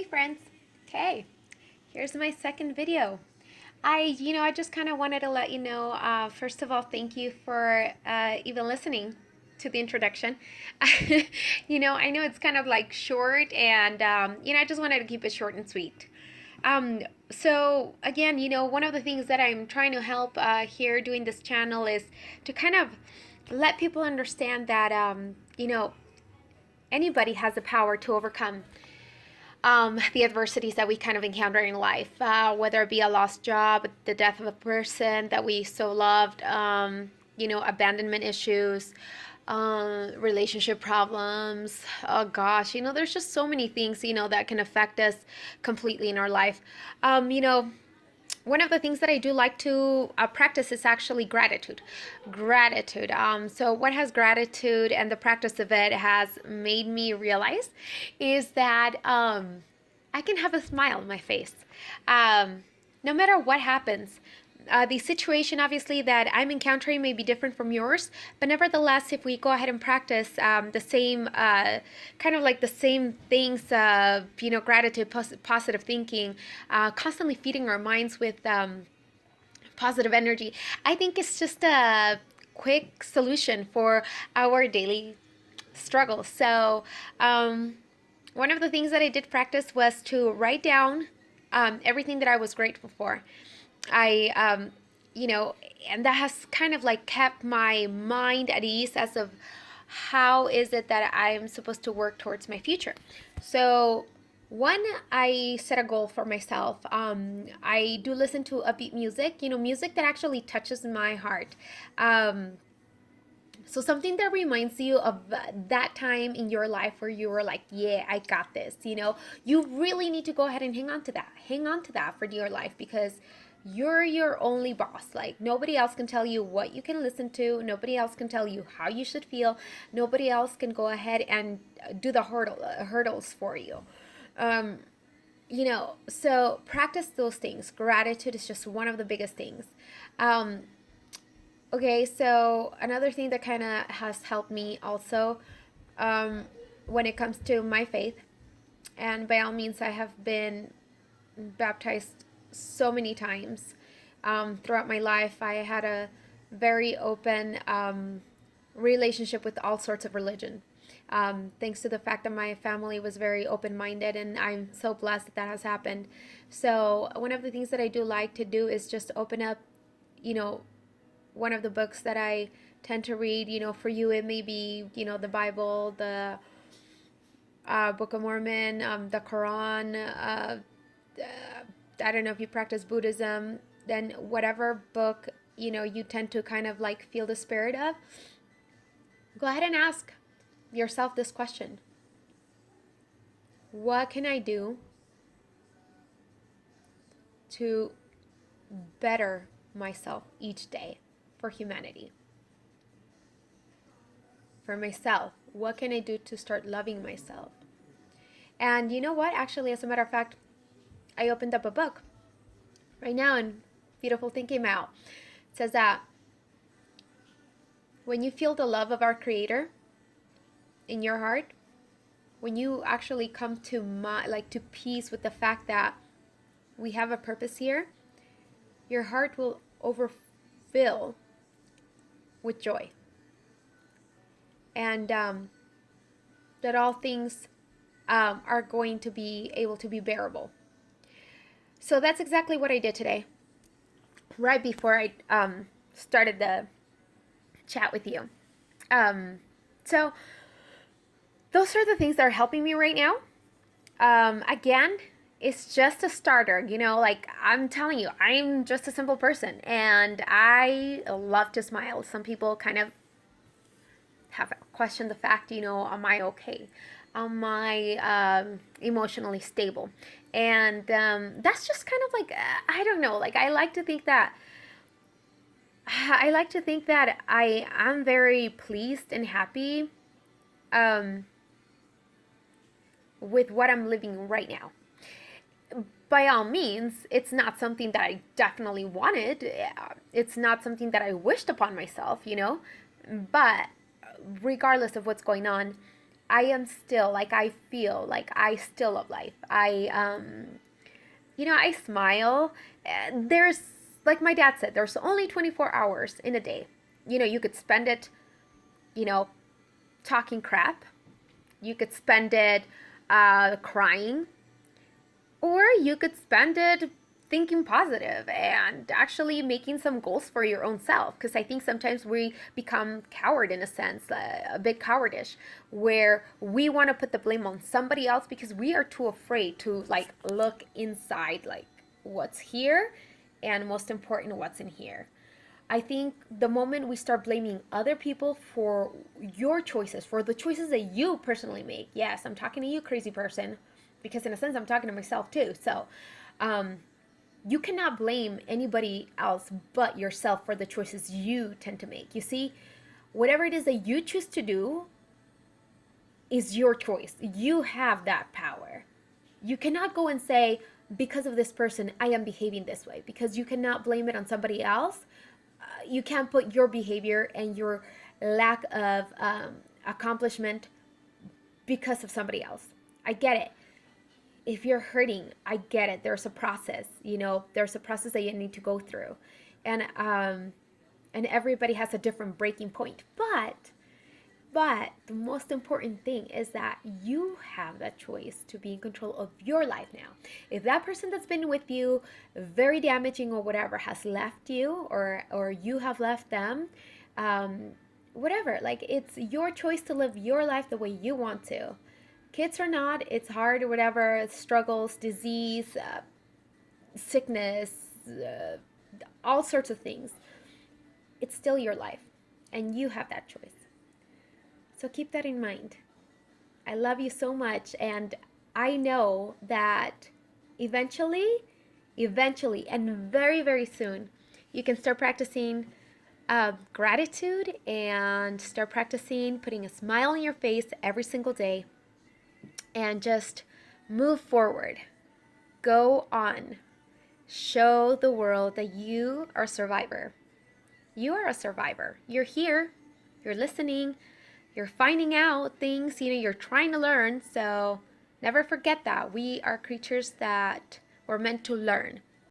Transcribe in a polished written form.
friends. Okay, here's my second video. I just kind of wanted to let you know, first of all, thank you for even listening to the introduction. I know it's kind of like short and, I just wanted to keep it short and sweet. So again, one of the things that I'm trying to help here doing this channel is to kind of let people understand that, anybody has the power to overcome the adversities that we kind of encounter in life, whether it be a lost job, the death of a person that we so loved, abandonment issues, relationship problems. Oh gosh, there's just so many things, that can affect us completely in our life. Um, you know, One of the things that I do like to practice is actually gratitude. Gratitude. So, what has gratitude and the practice of it has made me realize is that I can have a smile on my face. No matter what happens, the situation obviously that I'm encountering may be different from yours, but nevertheless, if we go ahead and practice the same, kind of like the same things, gratitude, positive thinking, constantly feeding our minds with positive energy, I think it's just a quick solution for our daily struggles. So, one of the things that I did practice was to write down everything that I was grateful for. I, and that has kind of like kept my mind at ease as of how is it that I'm supposed to work towards my future. So, one, I set a goal for myself. I do listen to upbeat music, music that actually touches my heart. So something that reminds you of that time in your life where you were like, yeah, I got this, you really need to go ahead and hang on to that. Hang on to that for your life because you're your only boss. Like nobody else can tell you what you can listen to. Nobody else can tell you how you should feel. Nobody else can go ahead and do the hurdles for you. Um, so practice those things. Gratitude is just one of the biggest things. Um, Okay, so another thing that kind of has helped me also um, when it comes to my faith, and by all means, I have been baptized so many times throughout my life. I had a very open relationship with all sorts of religion. Thanks to the fact that my family was very open minded, and I'm so blessed that that has happened. So, one of the things that I do like to do is just open up, you know, one of the books that I tend to read. For you, it may be, the Bible, the Book of Mormon, the Quran. I don't know if you practice Buddhism, then whatever book, you tend to kind of like feel the spirit of, go ahead and ask yourself this question: what can I do to better myself each day for humanity? For myself, what can I do to start loving myself? And you know what? Actually, as a matter of fact, I opened up a book right now and Beautiful Thing came out. It says that when you feel the love of our Creator in your heart, when you actually come to to peace with the fact that we have a purpose here, your heart will overfill with joy, and that all things are going to be able to be bearable. So that's exactly what I did today, right before I started the chat with you. So those are the things that are helping me right now. Again, it's just a starter, like I'm telling you, I'm just a simple person and I love to smile. Some people kind of have questioned the fact, am I okay? Am I emotionally stable? And that's just kind of like, I don't know, like I like to think that I am very pleased and happy um, with what I'm living right now. By all means, it's not something that I definitely wanted. It's not something that I wished upon myself, But regardless of what's going on, I am still like, I feel like I still love life. I smile. There's, like my dad said, there's only 24 hours in a day. You could spend it, you know, talking crap. You could spend it crying, or you could spend it thinking positive and actually making some goals for your own self. Because I think sometimes we become coward in a sense, a bit cowardish, where we want to put the blame on somebody else because we are too afraid to like look inside, like what's here, and most important, what's in here. I think the moment we start blaming other people for your choices, for the choices that you personally make, yes, I'm talking to you, crazy person, because in a sense, I'm talking to myself too. So, um, you cannot blame anybody else but yourself for the choices you tend to make. You see, whatever it is that you choose to do is your choice. You have that power. You cannot go and say, because of this person, I am behaving this way, because you cannot blame it on somebody else. You can't put your behavior and your lack of accomplishment because of somebody else. I get it. If you're hurting, I get it. There's a process, there's a process that you need to go through. And everybody has a different breaking point. But the most important thing is that you have that choice to be in control of your life now. If that person that's been with you, very damaging or whatever, has left you, or you have left them, whatever, like it's your choice to live your life the way you want to. Kids or not, it's hard or whatever, struggles, disease, sickness, all sorts of things. It's still your life, and you have that choice. So keep that in mind. I love you so much, and I know that eventually, and very, very soon, you can start practicing gratitude and start practicing putting a smile on your face every single day and just move forward. Go on. Show the world that you are a survivor. You are a survivor. You're here. You're listening. You're finding out things, you're trying to learn. So never forget that. We are creatures that were meant to learn.